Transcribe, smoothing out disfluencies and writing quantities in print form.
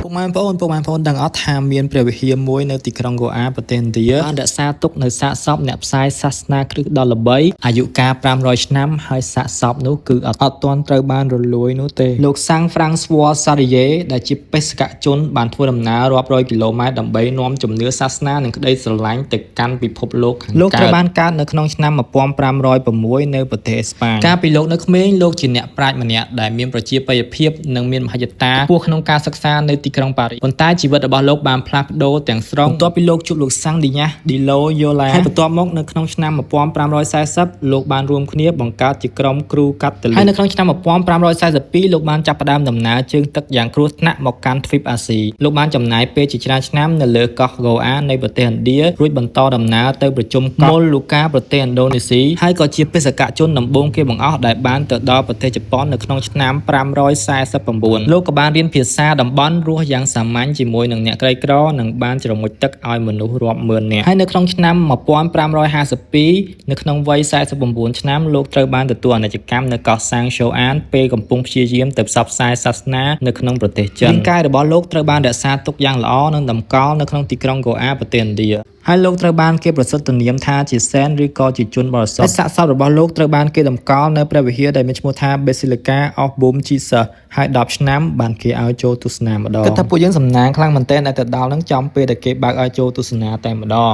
ពុកម៉ែបងប្អូនទាំងអស់ថាមានព្រះវិហារមួយនៅទីក្រុងកូអាប្រទេសឥណ្ឌាបានរក្សាទុកនៅសាកសពអ្នកផ្សាយសាសនាគ្រិស្តដ៏ល្បីអាយុកាល500ឆ្នាំហើយសាកសពនោះគឺអត់ទាន់ត្រូវបានរលួយនោះទេលោកសាំងហ្វ្រាំងស្វ័រសារីយេដែលជាបេសកជនបានធ្វើដំណើររាប់រយគីឡូម៉ែត្រដើម្បីនាំជំនឿសាសនានិងក្តីស្រឡាញ់ទៅកាន់ពិភពលោកខាងកើតលោកត្រូវបានកើតនៅក្នុងឆ្នាំ1506នៅប្រទេសអេស្ប៉ាញកាលពីលោកនៅក្មេងលោកជាអ្នកប្រាជ្ញម្នាក់ដែលមានប្រជាប្រិយភាពនិងមានមហិច្ឆតាខ្ពស់ក្នុងការសិក្សានៅទីក្រុងប៉ារីសប៉ុន្តែជីវិតរបស់លោកបានផ្លាស់ប្ដូរទាំងស្រុងបន្ទាប់ពីលោកជួបលោកសាំងឌីញ៉ាស់ឌីឡូយ៉ូឡាហើយបន្ទាប់មកនៅក្នុងឆ្នាំ1540លោកបានរួមគ្នាបង្កើតជាក្រុមគ្រូកាតូលិកហើយនៅក្នុងឆ្នាំ1542លោកបានចាប់ផ្ដើមដំណើរជើងទឹកយ៉ាងគ្រោះថ្នាក់មកកាន់ទ្វីបអាស៊ីលោកបានចំណាយពេលជាច្រើនឆ្នាំនៅលើកោះកូអានៃប្រទេសឥណ្ឌារួចបន្តដំណើរទៅប្រជុំកោះម៉ូលូកាប្រទេសឥណ្ឌូនេស៊ីហើយក៏ជាបេសកជនដំបូងគេបង្អស់ដែលបានទៅដល់ប្រទេសជប៉ុននៅក្នុងឆ្នាំ549លោកក៏បានរៀនភាសាតំបន់រស់យ៉ាងសាមញ្ញជាមួយនឹងអ្នកក្រីក្រនិងបានជ្រមុជទឹកឲ្យមនុស្សរាប់ម៉ឺននាក់ហើយនៅក្នុងឆ្នាំ1552នៅក្នុងវ័យ49ឆ្នាំលោកត្រូវបានទទួលអនិច្ចកម្មនៅកោះសាងជូអានពេលកំពុងព្យាយាមទៅផ្សព្វផ្សាយសាសនានៅក្នុងប្រទេសចិនរាងកាយរបស់លោកត្រូវបានរក្សាទុកយ៉ាងល្អនិងតម្កល់នៅក្នុងទីក្រុងកូអាប្រទេសឥណ្ឌាហើយលោកត្រូវបានគេប្រសិទ្ធនាមថាជាសែនឬក៏ជាជនបរិសុទ្ធសាកសពរបស់លោកត្រូវបានគេតម្កល់នៅព្រះវិហារដែលមានឈ្មោះថា Basilica of Bom Jesus ហើយ10ឆ្នាំបានគេឲ្យចូលទស្សនាម្ដងគិតថាពួកយើងសំណាងខ្លាំងមែនទែនដែលទៅដល់នឹងចំពេលដែលគេបើកឲ្យចូលទស្សនាតែម្ដង